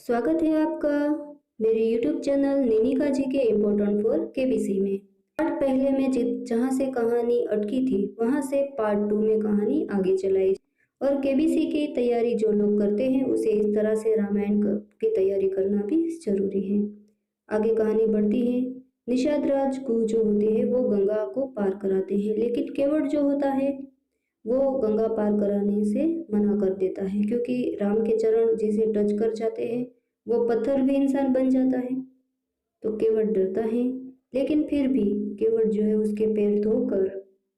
स्वागत है आपका मेरे YouTube चैनल निनिका जी के इम्पोर्टेंट फॉर केबीसी में। पार्ट पहले में जहाँ से कहानी अटकी थी वहाँ से पार्ट 2 में कहानी आगे चलाई और केबीसी की तैयारी जो लोग करते हैं उसे इस तरह से रामायण की तैयारी करना भी जरूरी है। आगे कहानी बढ़ती है। निषाद राज गुह जो होते हैं वो गंगा को पार कराते हैं, लेकिन केवट जो होता है वो गंगा पार कराने से मना कर देता है, क्योंकि राम के चरण जिसे टच कर जाते हैं वो पत्थर भी इंसान बन जाता है। तो केवट डरता है, लेकिन फिर भी केवट जो है उसके पैर धोकर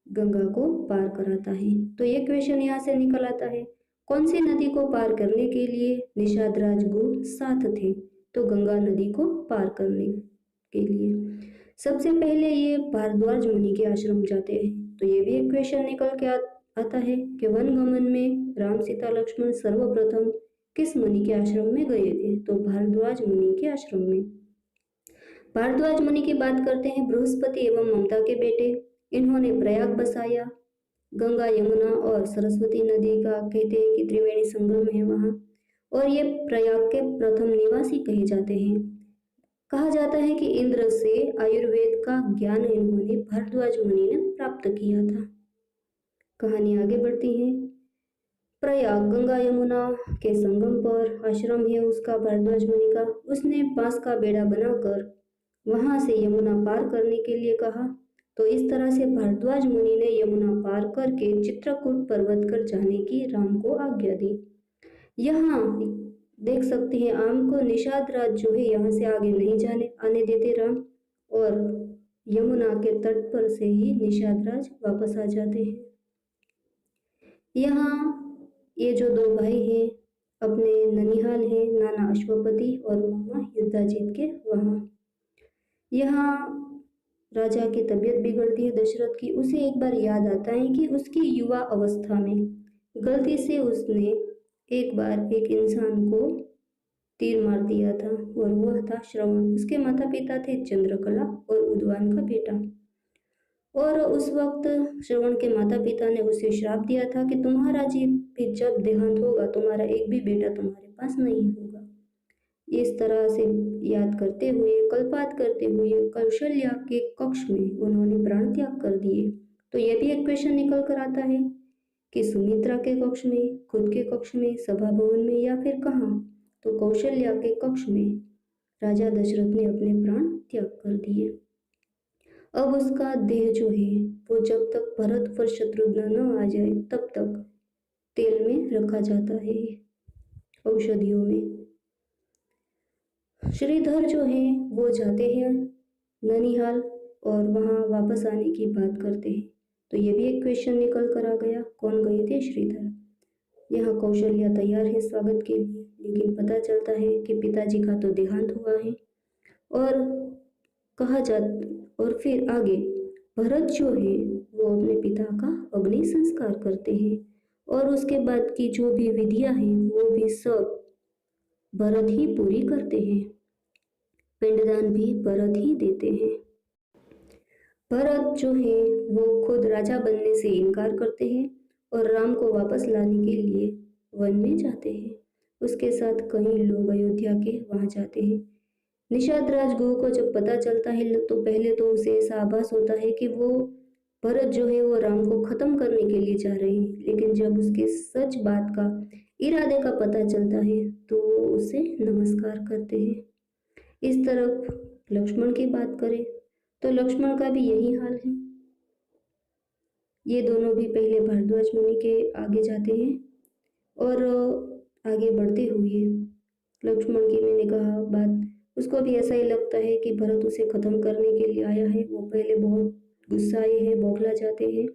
गंगा को पार कराता है। तो ये क्वेश्चन यहाँ से निकल आता है, कौन सी नदी को पार करने के लिए निषाद राजगुरु साथ थे? तो गंगा नदी को पार करने के लिए सबसे पहले ये भारद्वाज मुनि के आश्रम जाते हैं। तो ये भी एक क्वेश्चन निकल के आता है कि वन गमन में राम सीता लक्ष्मण सर्वप्रथम किस मुनि के आश्रम में गए थे? तो भारद्वाज मुनि के आश्रम में। भारद्वाज मुनि की बात करते हैं, बृहस्पति एवं ममता के बेटे। इन्होंने प्रयाग बसाया। गंगा यमुना और सरस्वती नदी का कहते हैं कि त्रिवेणी संगम है वहाँ, और ये प्रयाग के प्रथम निवासी कहे जाते हैं। कहा जाता है कि इंद्र से आयुर्वेद का ज्ञान इन्होंने भारद्वाज मुनि ने प्राप्त किया था। कहानी आगे बढ़ती है। प्रयाग गंगा यमुना के संगम पर आश्रम है उसका, भारद्वाज मुनि का। उसने बांस का बेड़ा बनाकर वहां से यमुना पार करने के लिए कहा। तो इस तरह से भारद्वाज मुनि ने यमुना पार करके चित्रकूट पर्वत कर जाने की राम को आज्ञा दी। यहाँ देख सकते हैं आम को निषाद राज जो है यहाँ से आगे नहीं आने देते राम, और यमुना के तट पर से ही निषाद राज वापस आ जाते हैं। यहाँ ये जो दो भाई हैं अपने ननिहाल हैं, नाना अश्वपति और मामा युद्धाजित के वहाँ। यहाँ राजा की तबीयत बिगड़ती है दशरथ की। उसे एक बार याद आता है कि उसकी युवा अवस्था में गलती से उसने एक बार एक इंसान को तीर मार दिया था, और वह था श्रवण। उसके माता पिता थे चंद्रकला और उद्वान का बेटा। और उस वक्त श्रवण के माता पिता ने उसे श्राप दिया था कि तुम्हारा जब देहांत होगा तुम्हारा एक भी बेटा तुम्हारे पास नहीं होगा। इस तरह से याद करते हुए, कल्पात करते हुए कौशल्या के कक्ष में उन्होंने प्राण त्याग कर दिए। तो यह भी एक क्वेश्चन निकल कर आता है कि सुमित्रा के कक्ष में, खुद के कक्ष में, सभा भवन में, या फिर कहाँ? तो कौशल्या के कक्ष में राजा दशरथ ने अपने प्राण त्याग कर दिए। अब उसका देह जो है वो जब तक भरत और शत्रुघ्न न आ जाए तब तक तेल में रखा जाता है, औषधियों में। श्रीधर जो है वो जाते हैं ननिहाल और वहाँ वापस आने की बात करते हैं। तो ये भी एक क्वेश्चन निकल कर आ गया, कौन गए थे? श्रीधर। यहाँ कौशल्या तैयार है स्वागत के लिए, लेकिन पता चलता है कि पिताजी का तो देहांत हुआ है। और फिर आगे भरत जो है वो अपने पिता का अग्नि संस्कार करते हैं, और उसके बाद की जो भी विधियां हैं वो भी सब भरत ही पूरी करते हैं। पिंडदान भी भरत ही देते हैं। भरत जो है वो खुद राजा बनने से इनकार करते हैं और राम को वापस लाने के लिए वन में जाते हैं। उसके साथ कई लोग अयोध्या के वहां जाते हैं। निषाद राजगुरु को जब पता चलता है तो पहले तो उसे ऐसा आभास होता है कि वो भरत जो है वो राम को खत्म करने के लिए जा रहे हैं, लेकिन जब उसके सच बात का, इरादे का पता चलता है तो वो उसे नमस्कार करते हैं। इस तरफ लक्ष्मण की बात करें तो लक्ष्मण का भी यही हाल है। ये दोनों भी पहले भारद्वाज मुनि के आगे जाते हैं, और आगे बढ़ते हुए लक्ष्मण की मैंने कहा बात, उसको भी ऐसा ही लगता है कि भरत उसे खत्म करने के लिए आया है। वो पहले बहुत गुस्साए हैं, बौखला जाते हैं,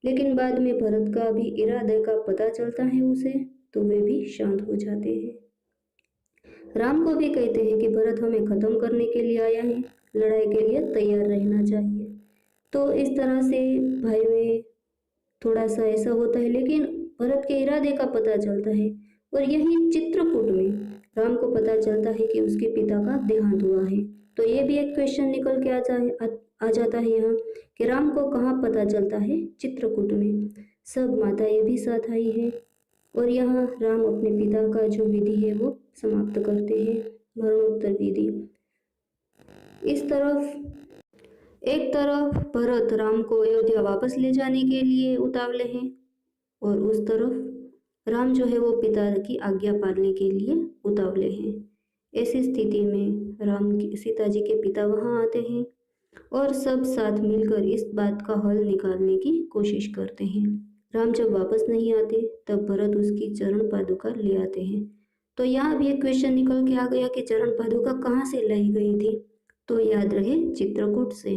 लेकिन बाद में भरत का भी इरादे का पता चलता है उसे, तो वे भी शांत हो जाते हैं। राम को भी कहते हैं कि भरत हमें खत्म करने के लिए आया है, लड़ाई के लिए तैयार रहना चाहिए। तो इस तरह से भाई में थोड़ा सा ऐसा होता है, लेकिन भरत के इरादे का पता चलता है, और यही चित्रकूट में राम को पता चलता है कि उसके पिता का देहांत हुआ है। तो ये भी एक क्वेश्चन निकल के आ जाता है यहाँ कि राम को कहाँ पता चलता है? चित्रकूट में। सब माताएं भी साथ आई है, और यहाँ राम अपने पिता का जो विधि है वो समाप्त करते हैं। मरणोत्तर विधि। एक तरफ भरत राम को अयोध्या वापस ले जाने के लिए उतावले हैं और उस तरफ राम जो है वो पिता की आज्ञा पालने के लिए उतावले हैं। ऐसी स्थिति में सीता जी के पिता वहां आते हैं और सब साथ मिलकर इस बात का हल निकालने की कोशिश करते हैं। राम जब वापस नहीं आते तब भरत उसकी चरण पादुका ले आते हैं। तो यहाँ भी एक क्वेश्चन निकल के आ गया कि चरण पादुका कहाँ से लाई गई थी, तो याद रहे चित्रकूट से।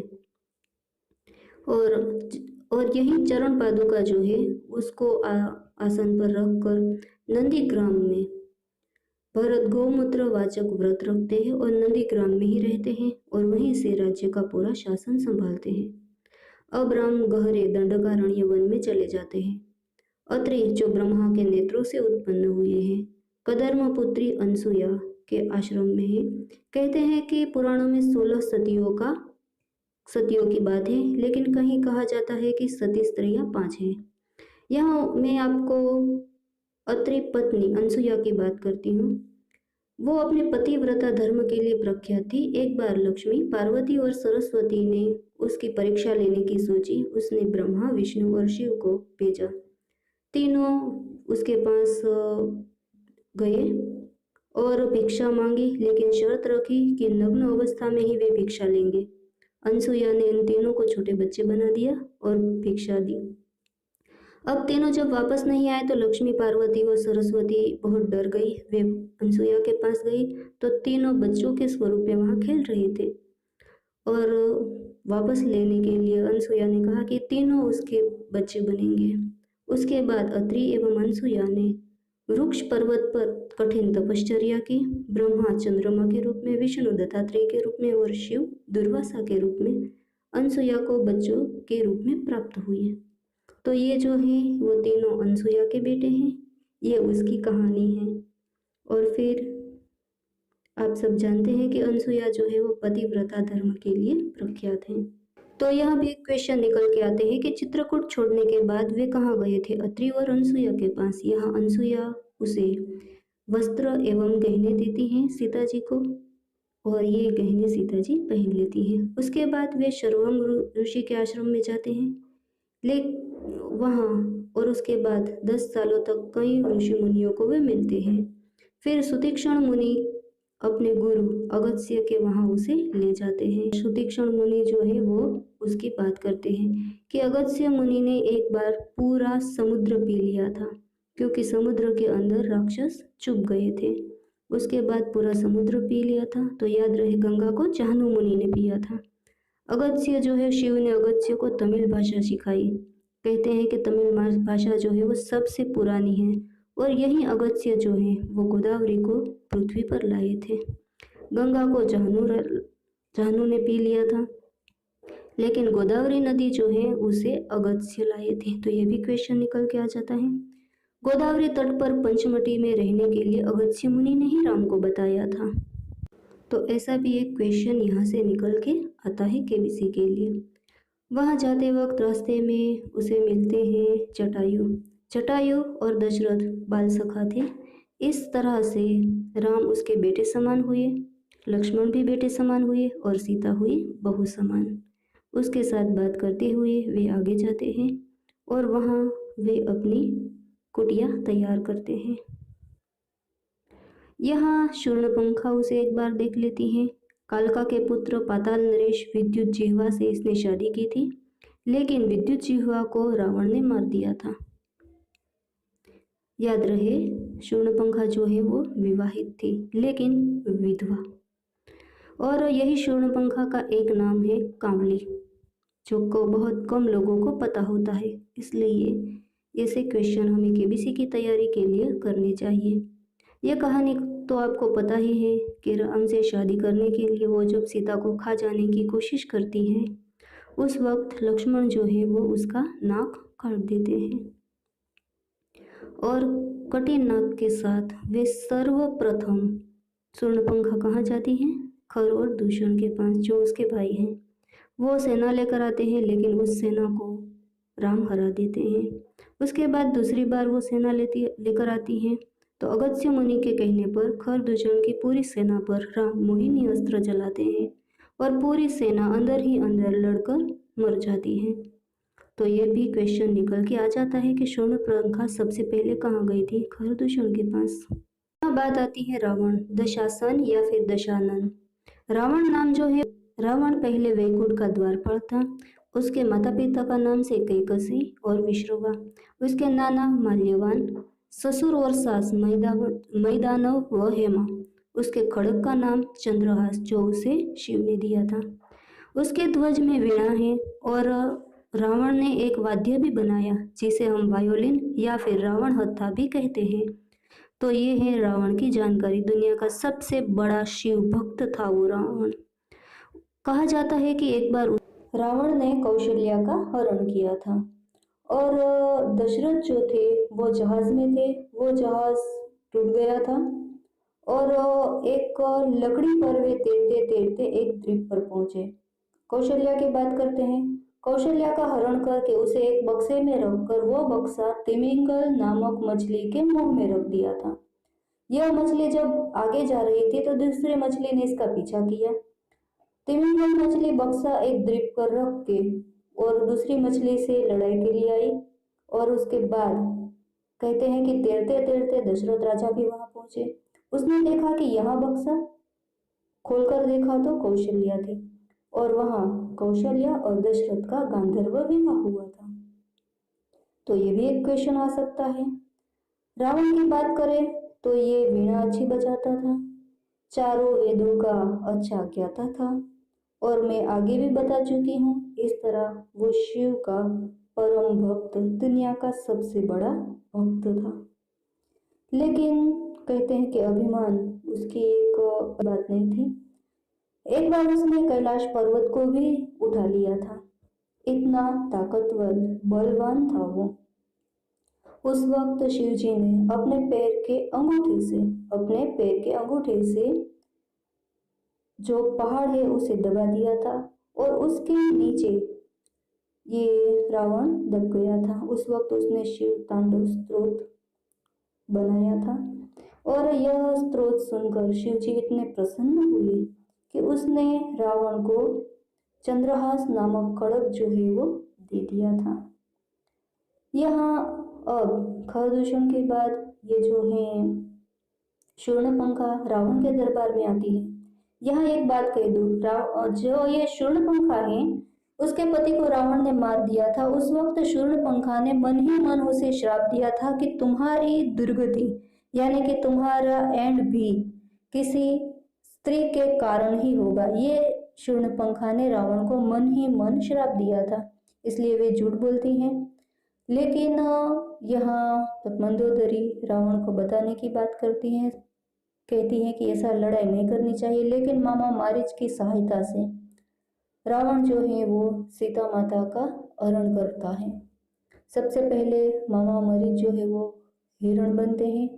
और यही चरण पादुका जो है उसको आसन पर रखकर नंदीग्राम में भरत गौमूत्र वाचक व्रत रखते हैं और नंदीग्राम में ही रहते हैं और वहीं से राज्य का पूरा शासन संभालते हैं। अब राम गहरे दंडकारण्य वन में चले जाते हैं। अत्रि जो ब्रह्मा के नेत्रों से उत्पन्न हुए हैं, कदर्म पुत्री अनसुया के आश्रम में है। कहते हैं कि पुराणों में 16 सतियों की बात है, लेकिन कहीं कहा जाता है कि सती स्त्रियां 5 हैं। यहाँ मैं आपको अत्रि पत्नी अनसुया की बात करती हूँ। वो अपने पतिव्रता धर्म के लिए प्रख्यात थी। एक बार लक्ष्मी, पार्वती और सरस्वती ने उसकी परीक्षा लेने की सोची। उसने ब्रह्मा, विष्णु और शिव को भेजा। तीनों उसके पास गए और भिक्षा मांगी, लेकिन शर्त रखी कि नग्न अवस्था में ही वे भिक्षा लेंगे। अनसुया ने इन तीनों को छोटे बच्चे बना दिया और भिक्षा दी। अब तीनों जब वापस नहीं आए तो लक्ष्मी, पार्वती और सरस्वती बहुत डर गई। वे अनसुया के पास गई तो तीनों बच्चों के स्वरूप में वहां खेल रहे थे और वापस लेने के लिए अनसुया ने कहा कि तीनों उसके बच्चे बनेंगे। उसके बाद अत्रि एवं अनसुया ने वृक्ष पर्वत पर कठिन तपश्चर्या की। ब्रह्मा चंद्रमा के रूप में, विष्णु दत्तात्रेय के रूप में और शिव दुर्वासा के रूप में अनसुया को बच्चों के रूप में प्राप्त हुए। तो ये जो है वो तीनों अनसुया के बेटे हैं। ये उसकी कहानी है। और फिर आप सब जानते हैं कि अनसुया जो है वो पतिव्रता धर्म के लिए प्रख्यात है। तो यहाँ भी एक क्वेश्चन निकल के आते हैं कि चित्रकूट छोड़ने के बाद वे कहाँ गए थे, अत्रि और अनसुया के पास। यहाँ अनसुया उसे वस्त्र एवं गहने देती हैं सीता जी को और ये गहने सीता जी पहन लेती हैं। उसके बाद वे शर्वंग ऋषि के आश्रम में जाते हैं वहाँ और उसके बाद 10 सालों तक कई ऋषि मुनियों को वे मिलते हैं। फिर सुतीक्षण मुनि अपने गुरु अगस्त्य के वहाँ उसे ले जाते हैं। सुतीक्षण मुनि जो है वो उसकी बात करते हैं कि अगस्त्य मुनि ने एक बार पूरा समुद्र पी लिया था, क्योंकि समुद्र के अंदर राक्षस चुप गए थे। उसके बाद पूरा समुद्र पी लिया था। तो याद रहे गंगा को जाहनु मुनि ने पिया था। अगस्त्य जो है, शिव ने अगस्त्य को तमिल भाषा सिखाई। कहते हैं कि तमिल भाषा जो है वो सबसे पुरानी है और यही अगस्त्य जो है वो गोदावरी को पृथ्वी पर लाए थे। गंगा को जाहनु ने पी लिया था, लेकिन गोदावरी नदी जो है उसे अगस्त्य लाए थे। तो ये भी क्वेश्चन निकल के आ जाता है। गोदावरी तट पर पंचमटी में रहने के लिए अगस्त्य मुनि ने ही राम को बताया था। तो ऐसा भी एक क्वेश्चन यहाँ से निकल के आता है केबीसी के लिए। वहाँ जाते वक्त रास्ते में उसे मिलते हैं जटायु और दशरथ बाल सखा थे। इस तरह से राम उसके बेटे समान हुए, लक्ष्मण भी बेटे समान हुए और सीता हुई बहू समान। उसके साथ बात करते हुए वे आगे जाते हैं और वहाँ वे अपनी कुटिया तैयार करते हैं। यहाँ शूर्णपंखा उसे एक बार देख लेती हैं। कालका के पुत्र पाताल नरेश विद्युत जिह्वा से इसने शादी की थी, लेकिन विद्युत जिह्वा को रावण ने मार दिया था। याद रहे शूर्णपंखा जो है वो विवाहित थी लेकिन विधवा। और यही शूर्णपंखा का एक नाम है कांवली, जो को बहुत कम लोगों को पता होता है। इसलिए ऐसे क्वेश्चन हमें केबीसी की तैयारी के लिए करने चाहिए। यह कहानी तो आपको पता ही है कि राम से शादी करने के लिए वो जब सीता को खा जाने की कोशिश करती है, उस वक्त लक्ष्मण जो है वो उसका नाक काट देते हैं और कठिन नाक के साथ वे सर्वप्रथम शूर्णपंखा कहाँ जाती हैं, खर और दूषण के पास, जो उसके भाई हैं। वो सेना लेकर आते हैं, लेकिन उस सेना को राम हरा देते हैं। उसके बाद दूसरी बार वो सेना लेकर आती हैं तो अगस्त्य मुनि के कहने पर खरदूषण की पूरी सेना पर राम मोहिनी अस्त्र चलाते हैं और पूरी सेना अंदर ही अंदर लड़कर मर जाती है। तो ये भी क्वेश्चन निकल के आ जाता है कि शूर्पणखा सबसे पहले कहाँ गई थी? खरदूषण के पास। यहाँ बात आती है रावण, दशासन या फिर दशानन। रावण नाम जो है, रावण पहले वैकुंठ का द्वारपाल था। उसके माता पिता का नाम से कैकसी और विश्रवा, उसके नाना माल्यवान, ससुर और सास मैदानव व हेमा, उसके खड़ग का नाम चंद्रहास जो उसे शिव ने दिया था। उसके ध्वज में वीणा है और रावण ने एक वाद्य भी बनाया जिसे हम वायोलिन या फिर रावण हत्था भी कहते हैं। तो ये है रावण की जानकारी। दुनिया का सबसे बड़ा शिव भक्त था वो रावण। कहा जाता है कि एक बार रावण ने कौशल्या का हरण किया था और दशरथ जो थे वो जहाज में थे। वो जहाज टूट गया था और एक लकड़ी पर वे तैरते तैरते एक द्वीप पर पहुंचे। कौशल्या की बात करते हैं। कौशल्या का हरण करके उसे एक बक्से में रखकर वो बक्सा तिमिंगल नामक मछली के मुंह में रख दिया था। यह मछली जब आगे जा रही थी तो दूसरी मछली ने इसका पीछा किया। तिमिंगल मछली बक्सा एक द्वीप पर रख के और दूसरी मछली से लड़ाई के लिए आई और उसके बाद कहते हैं कि तैरते तैरते दशरथ राजा भी वहां पहुंचे। उसने देखा कि यह बक्सा खोलकर देखा तो कौशल्या थी और वहां कौशल्या और दशरथ का गांधर्व विवाह हुआ था। तो ये भी एक क्वेश्चन आ सकता है। रावण की बात करें तो ये वीणा अच्छी बजाता था, चारों वेदों का अच्छा ज्ञाता था और मैं आगे भी बता चुकी हूँ। इस तरह वो शिव का परम भक्त, दुनिया का सबसे बड़ा भक्त था। लेकिन कहते हैं कि अभिमान उसकी एक बात नहीं थी। एक बार उसने कैलाश पर्वत को भी उठा लिया था। इतना ताकतवर बलवान था वो। उस वक्त शिव जी ने अपने पैर के अंगूठे से जो पहाड़ है उसे दबा दिया था और उसके नीचे ये रावण दब गया था। उस वक्त उसने शिव तांडव स्त्रोत बनाया था और यह स्त्रोत सुनकर शिव जी इतने प्रसन्न हुए कि उसने रावण को चंद्रहास नामक खड़ग जो है वो दे दिया था। यहाँ अब खरदूषण के बाद ये जो है शूर्पणखा रावण के दरबार में आती है। यहाँ एक बात कह दूं, जो ये शूर्पणखा है उसके पति को रावण ने मार दिया था। उस वक्त शूर्पणखा ने मन ही मन उसे श्राप दिया था कि तुम्हारी दुर्गति यानी कि तुम्हारा एंड भी किसी स्त्री के कारण ही होगा। ये शूर्पणखा ने रावण को मन ही मन श्राप दिया था, इसलिए वे झूठ बोलती हैं। लेकिन यहाँ मंदोदरी रावण को बताने की बात करती हैं, कहती हैं कि ऐसा लड़ाई नहीं करनी चाहिए। लेकिन मामा मारीच की सहायता से रावण जो है वो सीता माता का हरण करता है। सबसे पहले मामा मारीच जो है वो हिरण बनते हैं।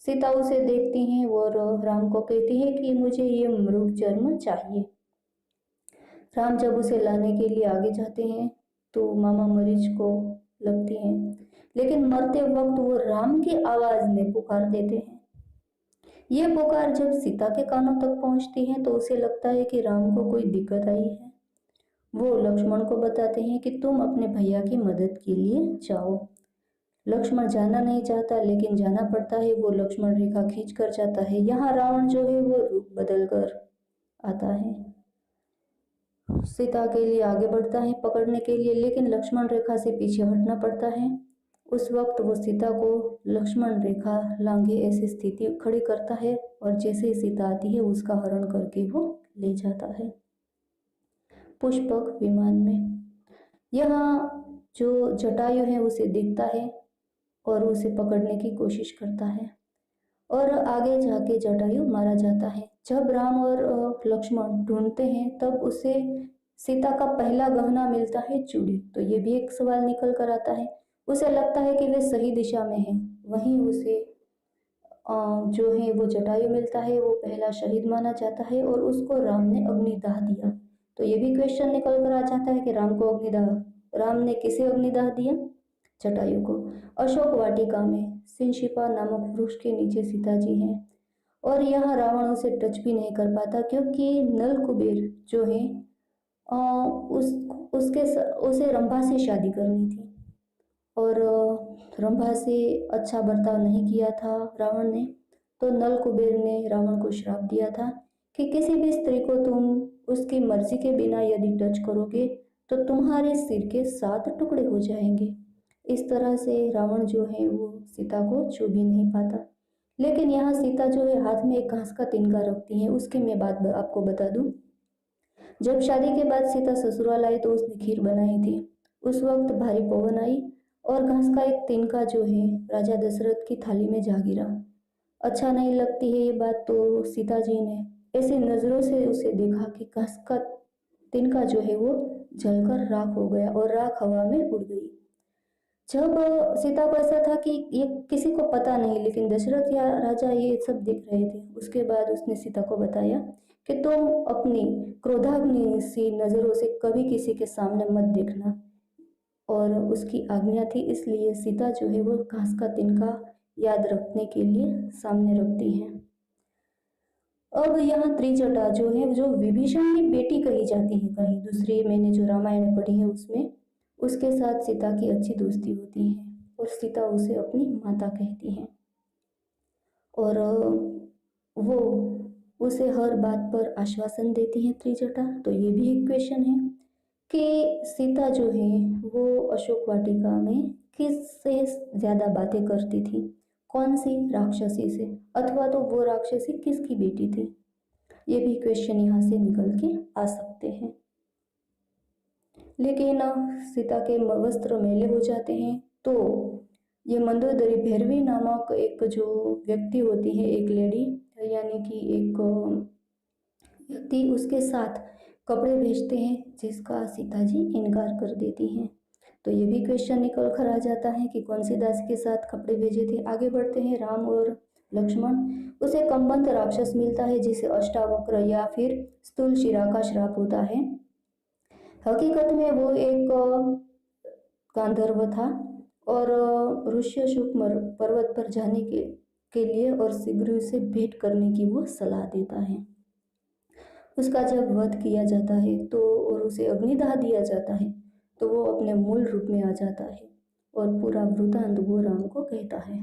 सीता उसे देखती हैं और राम को कहती है कि मुझे ये मृग चर्म चाहिए। राम जब उसे लाने के लिए आगे जाते हैं तो मामा मरीच को लगती हैं, लेकिन मरते वक्त वो राम की आवाज में पुकार देते हैं। ये पुकार जब सीता के कानों तक पहुंचती है तो उसे लगता है कि राम को कोई दिक्कत आई है। वो लक्ष्मण को बताते हैं कि तुम अपने भैया की मदद के लिए जाओ। लक्ष्मण जाना नहीं चाहता लेकिन जाना पड़ता है। वो लक्ष्मण रेखा खींच कर जाता है। यहाँ रावण जो है वो रूप बदल कर आता है, सीता के लिए आगे बढ़ता है पकड़ने के लिए, लेकिन लक्ष्मण रेखा से पीछे हटना पड़ता है। उस वक्त वो सीता को लक्ष्मण रेखा लांघे ऐसी स्थिति खड़ी करता है और जैसे ही सीता आती है उसका हरण करके वो ले जाता है पुष्पक विमान में। यहाँ जो जटायु है उसे दिखता है और उसे पकड़ने की कोशिश करता है और आगे जाके जटायु मारा जाता है। जब राम और लक्ष्मण ढूंढते हैं तब उसे सीता का पहला गहना मिलता है चूड़ी। तो ये भी एक सवाल निकल कर आता है। उसे लगता है कि वे सही दिशा में हैं। वहीं उसे जो है वो जटायु मिलता है। वो पहला शहीद माना जाता है और उसको राम ने अग्निदाह दिया। तो ये भी क्वेश्चन निकल कर आ जाता है कि राम ने किसे अग्निदाह दिया? जटायु को। अशोक वाटिका में सिनशिपा नामक वृक्ष के नीचे सीता जी हैं और यहाँ रावण उसे टच भी नहीं कर पाता क्योंकि नल कुबेर जो है अ, उस उसके उसे रंभा से शादी करनी थी और रंभा से अच्छा बर्ताव नहीं किया था रावण ने। तो नल कुबेर ने रावण को श्राप दिया था कि किसी भी स्त्री को तुम उसकी मर्जी के बिना यदि टच करोगे तो तुम्हारे सिर के 7 टुकड़े हो जाएंगे। इस तरह से रावण जो है वो सीता को छू भी नहीं पाता। लेकिन यहाँ सीता जो है हाथ में एक घास का तिनका रखती है। उसकी मैं बात आपको बता दूं। जब शादी के बाद सीता ससुराल आई तो उसने खीर बनाई थी। उस वक्त भारी पवन आई और घास का एक तिनका जो है राजा दशरथ की थाली में जा गिरा। अच्छा नहीं लगती है ये बात, तो सीता जी ने ऐसी नजरों से उसे देखा कि घास का तिनका जो है वो जलकर राख हो गया और राख हवा में उड़ गई। जब सीता को ऐसा था कि ये किसी को पता नहीं, लेकिन दशरथ या राजा ये सब देख रहे थे। उसके बाद उसने सीता को बताया कि तुम अपनी क्रोधाग्नि सी नजरों से कभी किसी के सामने मत देखना, और उसकी आज्ञा थी। इसलिए सीता जो है वो घास का तिनका याद रखने के लिए सामने रखती है। अब यहाँ त्रिजटा जो है, जो विभीषण की बेटी कही जाती है, कहीं दूसरी मैंने जो रामायण पढ़ी है उसमें उसके साथ सीता की अच्छी दोस्ती होती है और सीता उसे अपनी माता कहती है और वो उसे हर बात पर आश्वासन देती है त्रिजटा। तो ये भी एक क्वेश्चन है कि सीता जो है वो अशोक वाटिका में किससे ज्यादा बातें करती थी, कौन सी राक्षसी से, अथवा तो वो राक्षसी किसकी बेटी थी। ये भी क्वेश्चन यहाँ से निकल के आ सकते हैं। लेकिन सीता के वस्त्र मैले हो जाते हैं तो ये मंदोदरी भैरवी नामक एक जो व्यक्ति होती है, एक लेडी यानी कि एक व्यक्ति, उसके साथ कपड़े भेजते हैं जिसका सीता जी इनकार कर देती हैं। तो ये भी क्वेश्चन निकल कर आ जाता है कि कौन सी दासी के साथ कपड़े भेजे थे। आगे बढ़ते हैं। राम और लक्ष्मण, उसे कम्बंत राक्षस मिलता है जिसे अष्टावक्र या फिर स्थूल शिरा का श्राप होता है। हकीकत में वो एक गांधर्व था और ऋष्यशुक पर्वत पर जाने के लिए और शीघ्र से भेंट करने की वो सलाह देता है। उसका जब वध किया जाता है तो और उसे अग्निदाह दिया जाता है तो वो अपने मूल रूप में आ जाता है और पूरा वृतांत वो राम को कहता है।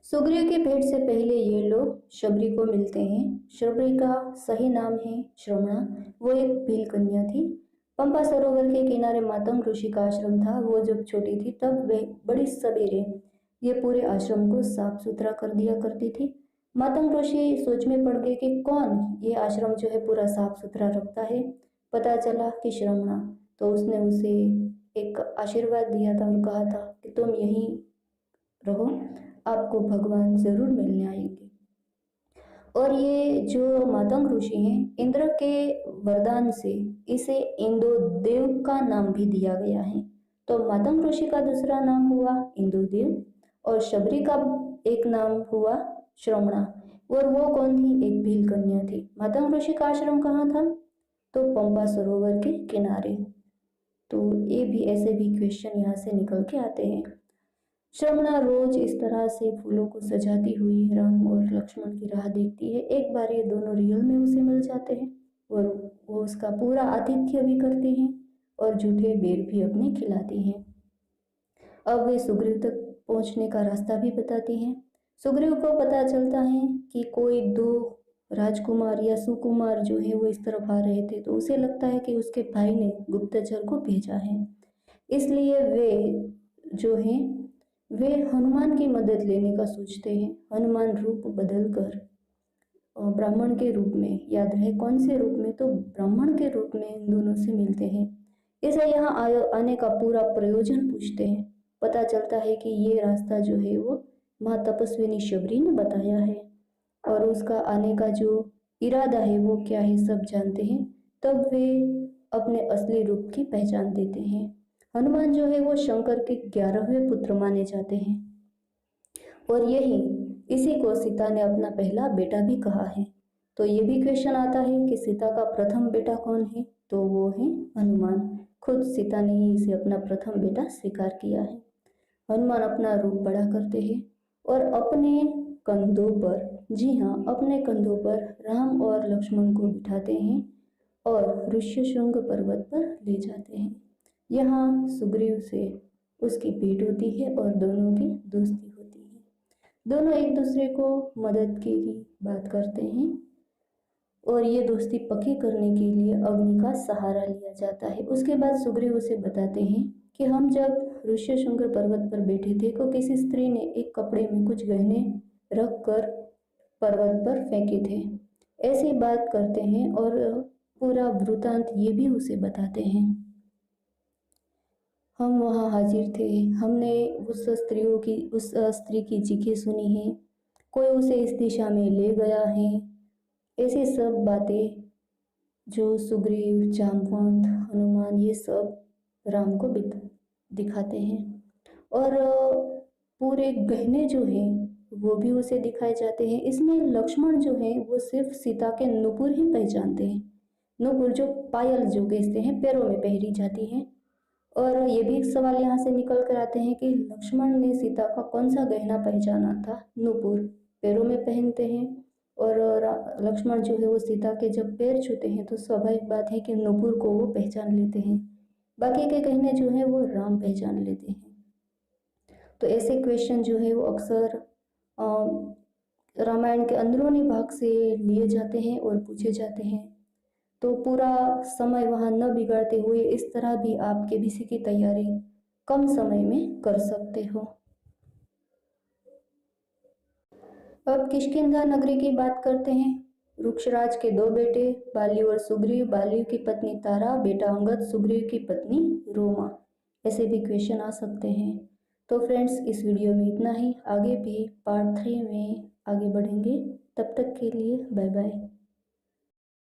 सुग्रीव की भेंट से पहले ये लोग शबरी को मिलते हैं। शबरी का सही नाम है श्रवणा। वो एक भील कन्या थी। पंपा सरोवर के किनारे मातंग ऋषि का आश्रम था। वो जब छोटी थी तब वे बड़ी सवेरे ये पूरे आश्रम को साफ सुथरा कर दिया करती थी। मातंग ऋषि सोच में पड़ गए कि कौन ये आश्रम जो है पूरा साफ सुथरा रखता है। पता चला कि श्रवणा। तो उसने उसे एक आशीर्वाद दिया था और कहा था कि तुम यहीं रहो, आपको भगवान जरूर मिलने आएंगे। और ये जो मातंग ऋषि हैं, इंद्र के वरदान से इसे इंदुदेव का नाम भी दिया गया है। तो मातंग ऋषि का दूसरा नाम हुआ इंदुदेव और शबरी का एक नाम हुआ श्रवणा। और वो कौन थी? एक भील कन्या थी। मातंग ऋषि का आश्रम कहाँ था? तो पंपा सरोवर के किनारे। तो ये भी ऐसे भी क्वेश्चन यहाँ से निकल के आते हैं। श्रवणा रोज इस तरह से फूलों को सजाती हुई राम और लक्ष्मण की राह देखती है। एक बार ये दोनों रियल में उसे मिल जाते हैं और वो उसका पूरा आतिथ्य भी करते हैं और झूठे बेर भी अपने खिलाती हैं। अब वे सुग्रीव तक पहुंचने का रास्ता भी बताती हैं। सुग्रीव को पता चलता है कि कोई 2 राजकुमार या सुकुमार जो है वो इस तरफ आ रहे थे, तो उसे लगता है कि उसके भाई ने गुप्तचर को भेजा है। इसलिए वे जो हैं वे हनुमान की मदद लेने का सोचते हैं। हनुमान रूप बदलकर ब्राह्मण के रूप में, याद रहे कौन से रूप में, तो ब्राह्मण के रूप में इन दोनों से मिलते हैं। इसे यहाँ आने का पूरा प्रयोजन पूछते हैं। पता चलता है कि ये रास्ता जो है वो माँ तपस्विनी शबरी ने बताया है और उसका आने का जो इरादा है वो क्या है सब जानते हैं। तब वे अपने असली रूप की पहचान देते हैं। हनुमान जो है वो शंकर के 11वें पुत्र माने जाते हैं और इसी को सीता ने अपना पहला बेटा भी कहा है। तो ये भी क्वेश्चन आता है कि सीता का प्रथम बेटा कौन है? तो वो है हनुमान। खुद सीता ने ही इसे अपना प्रथम बेटा स्वीकार किया है। हनुमान अपना रूप बड़ा करते हैं और अपने कंधों पर, जी हाँ, अपने कंधों पर राम और लक्ष्मण को बिठाते हैं और ऋष्यशृंग पर्वत पर ले जाते हैं। यहाँ सुग्रीव से उसकी भेंट होती है और दोनों की दोस्ती होती है। दोनों एक दूसरे को मदद की बात करते हैं और ये दोस्ती पक्की करने के लिए अग्नि का सहारा लिया जाता है। उसके बाद सुग्रीव उसे बताते हैं कि हम जब ऋष्यशृंग पर्वत पर बैठे थे तो किसी स्त्री ने एक कपड़े में कुछ गहने रख कर पर्वत पर फेंके थे। ऐसी बात करते हैं और पूरा वृतांत ये भी उसे बताते हैं। हम वहाँ हाजिर थे, हमने उस स्त्री की चीखें सुनी हैं, कोई उसे इस दिशा में ले गया है। ऐसी सब बातें जो सुग्रीव, जामवंत, हनुमान ये सब राम को दिखाते हैं और पूरे गहने जो हैं वो भी उसे दिखाए जाते हैं। इसमें लक्ष्मण जो है वो सिर्फ सीता के नुपुर ही पहचानते हैं, नुपुर जो पायल जो कहते हैं पैरों में पहनी जाती है। और ये भी एक सवाल यहाँ से निकल कर आते हैं कि लक्ष्मण ने सीता का कौन सा गहना पहचाना था? नुपुर पैरों में पहनते हैं और लक्ष्मण जो है वो सीता के जब पैर छूते हैं तो स्वाभाविक बात है कि नुपुर को वो पहचान लेते हैं। बाकी के गहने जो है वो राम पहचान लेते हैं। तो ऐसे क्वेश्चन जो है वो अक्सर रामायण के अंदरूनी भाग से लिए जाते हैं और पूछे जाते हैं। तो पूरा समय वहाँ न बिगाड़ते हुए इस तरह भी आप केबीसी की तैयारी कम समय में कर सकते हो। अब किष्किंधा नगरी की बात करते हैं। रुक्षराज के दो बेटे बाली और सुग्रीव, बाली की पत्नी तारा, बेटा अंगद, सुग्रीव की पत्नी रोमा, ऐसे भी क्वेश्चन आ सकते हैं। तो फ्रेंड्स, इस वीडियो में इतना ही। आगे भी पार्ट 3 में आगे बढ़ेंगे। तब तक के लिए बाय बाय।